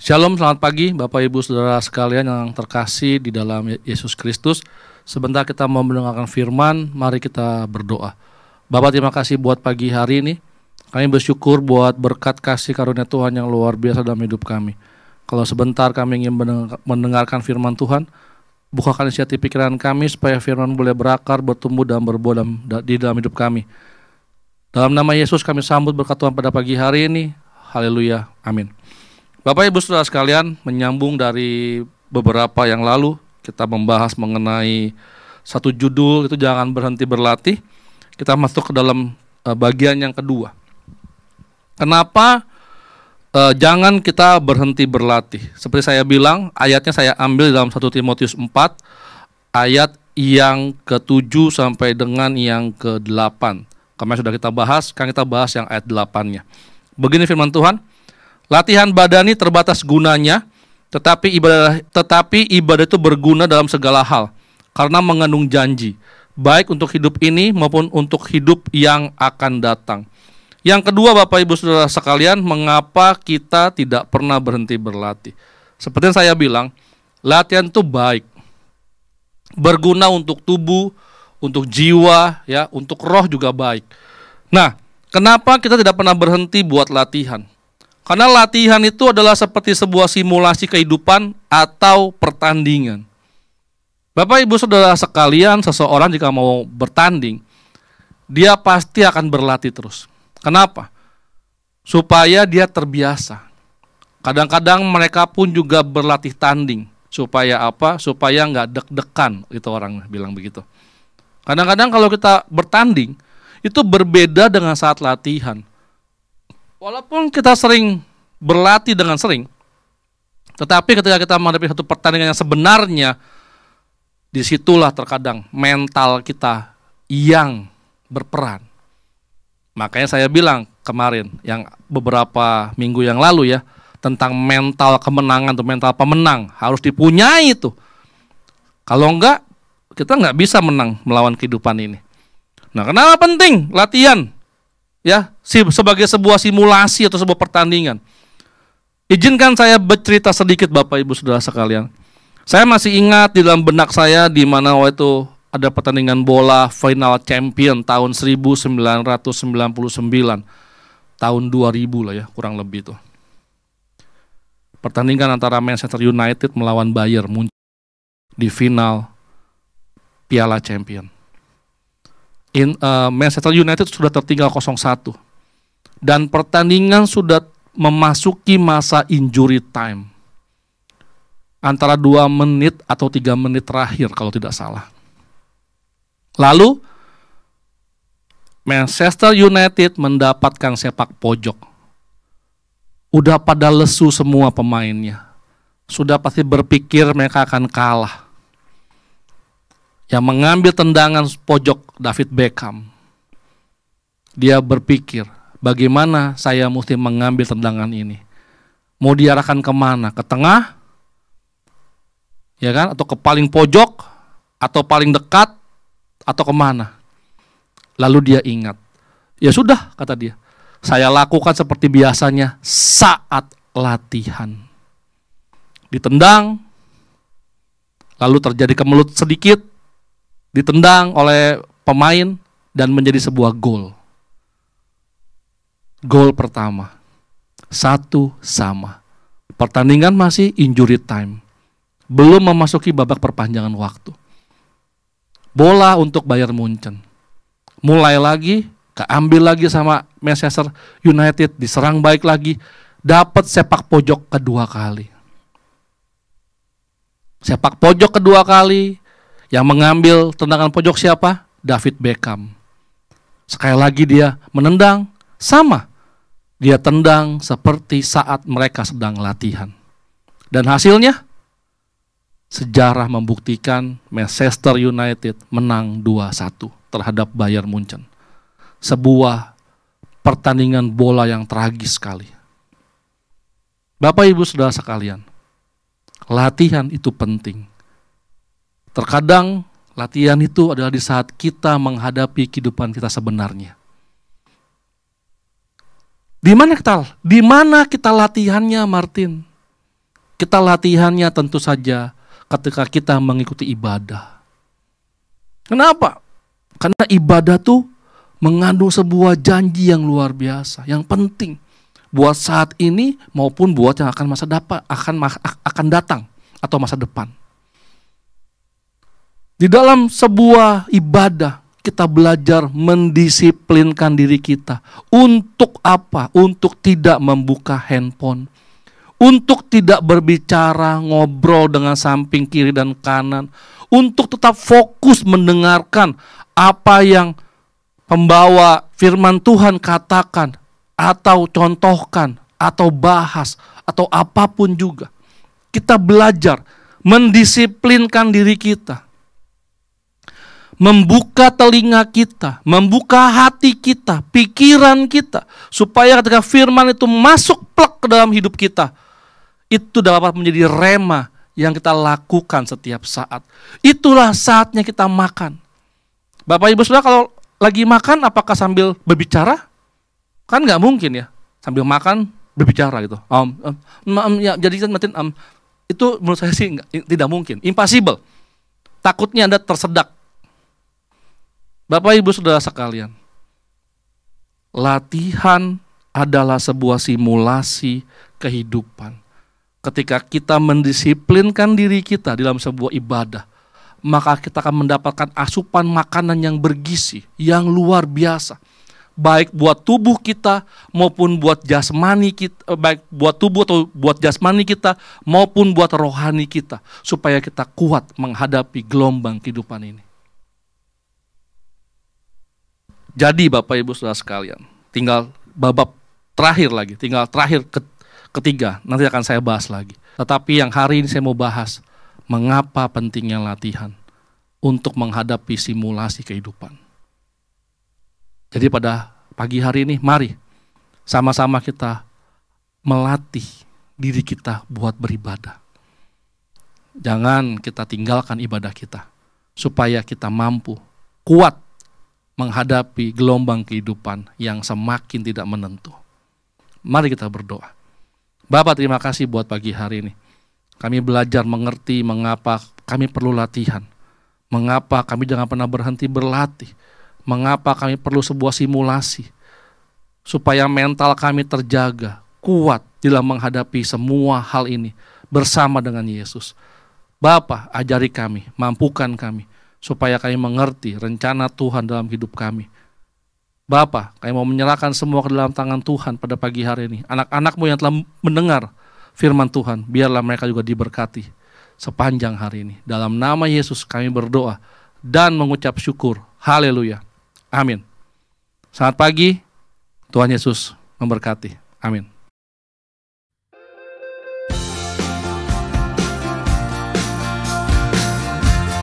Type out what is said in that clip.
Shalom, selamat pagi Bapak Ibu Saudara sekalian yang terkasih di dalam Yesus Kristus. Sebentar kita mau mendengarkan firman, mari kita berdoa. Bapak, terima kasih buat pagi hari ini. Kami bersyukur buat berkat kasih karunia Tuhan yang luar biasa dalam hidup kami. Kalau sebentar kami ingin mendengarkan firman Tuhan, bukakan isi hati pikiran kami supaya firman boleh berakar, bertumbuh dan berbuah di dalam hidup kami. Dalam nama Yesus kami sambut berkat Tuhan pada pagi hari ini. Haleluya, amin. Bapak Ibu Saudara sekalian, menyambung dari beberapa yang lalu, kita membahas mengenai satu judul, itu jangan berhenti berlatih. Kita masuk ke dalam bagian yang kedua. Kenapa jangan kita berhenti berlatih? Seperti saya bilang, ayatnya saya ambil dalam 1 Timotius 4, ayat yang ke-7 sampai dengan yang ke-8. Kemarin sudah kita bahas, sekarang kita bahas yang ayat 8-nya. Begini firman Tuhan, latihan badani terbatas gunanya, tetapi ibadah itu berguna dalam segala hal, karena mengandung janji, baik untuk hidup ini maupun untuk hidup yang akan datang. Yang kedua, Bapak Ibu Saudara sekalian, mengapa kita tidak pernah berhenti berlatih? Seperti yang saya bilang, latihan itu baik, berguna untuk tubuh, untuk jiwa, ya, untuk roh juga baik. Nah, kenapa kita tidak pernah berhenti buat latihan? Karena latihan itu adalah seperti sebuah simulasi kehidupan atau pertandingan. Bapak Ibu Saudara sekalian, seseorang jika mau bertanding, dia pasti akan berlatih terus. Kenapa? Supaya dia terbiasa. Kadang-kadang mereka pun juga berlatih tanding. Supaya apa? Supaya nggak deg-degan, itu orang bilang begitu. Kadang-kadang kalau kita bertanding, itu berbeda dengan saat latihan. Walaupun kita sering berlatih dengan sering, tetapi ketika kita menghadapi satu pertandingan yang sebenarnya, disitulah terkadang mental kita yang berperan. Makanya saya bilang kemarin, yang beberapa minggu yang lalu ya, tentang mental kemenangan atau mental pemenang, harus dipunyai itu. Kalau enggak, kita nggak bisa menang melawan kehidupan ini. Nah, kenapa penting latihan? Ya, sebagai sebuah simulasi atau sebuah pertandingan. Izinkan saya bercerita sedikit Bapak Ibu Saudara sekalian. Saya masih ingat di dalam benak saya di mana waktu itu ada pertandingan bola final champion tahun 1999. Tahun 2000 lah ya, kurang lebih itu. Pertandingan antara Manchester United melawan Bayern Munchen di final Piala Champion. Manchester United sudah tertinggal 0-1 dan pertandingan sudah memasuki masa injury time, antara 2 menit atau 3 menit terakhir kalau tidak salah. Lalu Manchester United mendapatkan sepak pojok. Udah pada lesu semua pemainnya, sudah pasti berpikir mereka akan kalah. Yang mengambil tendangan pojok David Beckham. Dia berpikir, bagaimana saya mesti mengambil tendangan ini? Mau diarahkan kemana? Ke tengah? Ya kan? Atau ke paling pojok? Atau paling dekat? Atau kemana? Lalu dia ingat. Ya sudah, kata dia. Saya lakukan seperti biasanya saat latihan. Ditendang, lalu terjadi kemelut sedikit, ditendang oleh pemain dan menjadi sebuah gol. Gol pertama 1-1. Pertandingan masih injury time, belum memasuki babak perpanjangan waktu. Bola untuk Bayern Munchen mulai lagi, keambil lagi sama Manchester United, diserang baik lagi, dapat sepak pojok kedua kali. Sepak pojok kedua kali. Yang mengambil tendangan pojok siapa? David Beckham. Sekali lagi dia menendang, sama. Dia tendang seperti saat mereka sedang latihan. Dan hasilnya, sejarah membuktikan Manchester United menang 2-1 terhadap Bayern Munchen. Sebuah pertandingan bola yang tragis sekali. Bapak Ibu Saudara sekalian, latihan itu penting. Terkadang latihan itu adalah di saat kita menghadapi kehidupan kita sebenarnya. Di mana kita latihannya, Martin? Kita latihannya tentu saja ketika kita mengikuti ibadah. Kenapa? Karena ibadah tuh mengandung sebuah janji yang luar biasa, yang penting buat saat ini maupun buat yang akan akan datang atau masa depan. Di dalam sebuah ibadah kita belajar mendisiplinkan diri kita. Untuk apa? Untuk tidak membuka handphone. Untuk tidak berbicara, ngobrol dengan samping kiri dan kanan. Untuk tetap fokus mendengarkan apa yang pembawa firman Tuhan katakan, atau contohkan, atau bahas, atau apapun juga. Kita belajar mendisiplinkan diri kita. Membuka telinga kita, membuka hati kita, pikiran kita, supaya ketika firman itu masuk plek ke dalam hidup kita, itu dapat menjadi rema yang kita lakukan setiap saat. Itulah saatnya kita makan. Bapak Ibu Saudara, kalau lagi makan apakah sambil berbicara? Kan nggak mungkin ya, sambil makan berbicara gitu. Ya, jadi itu menurut saya sih tidak mungkin, impossible. Takutnya Anda tersedak. Bapak Ibu Saudara sekalian, latihan adalah sebuah simulasi kehidupan. Ketika kita mendisiplinkan diri kita dalam sebuah ibadah, maka kita akan mendapatkan asupan makanan yang bergizi, yang luar biasa. Baik buat tubuh kita maupun buat jasmani kita, baik buat tubuh atau buat jasmani kita maupun buat rohani kita, supaya kita kuat menghadapi gelombang kehidupan ini. Jadi Bapak Ibu Saudara sekalian, tinggal babak terakhir lagi, tinggal terakhir ketiga, nanti akan saya bahas lagi. Tetapi yang hari ini saya mau bahas, mengapa pentingnya latihan untuk menghadapi simulasi kehidupan. Jadi pada pagi hari ini, mari sama-sama kita melatih diri kita buat beribadah. Jangan kita tinggalkan ibadah kita, supaya kita mampu, kuat menghadapi gelombang kehidupan yang semakin tidak menentu. Mari kita berdoa. Bapa, terima kasih buat pagi hari ini. Kami belajar mengerti mengapa kami perlu latihan. Mengapa kami jangan pernah berhenti berlatih. Mengapa kami perlu sebuah simulasi. Supaya mental kami terjaga, kuat dalam menghadapi semua hal ini bersama dengan Yesus. Bapa, ajari kami, mampukan kami, supaya kami mengerti rencana Tuhan dalam hidup kami. Bapa, kami mau menyerahkan semua ke dalam tangan Tuhan pada pagi hari ini. Anak-anak-Mu yang telah mendengar firman Tuhan, biarlah mereka juga diberkati sepanjang hari ini. Dalam nama Yesus kami berdoa dan mengucap syukur. Haleluya. Amin. Selamat pagi, Tuhan Yesus memberkati. Amin.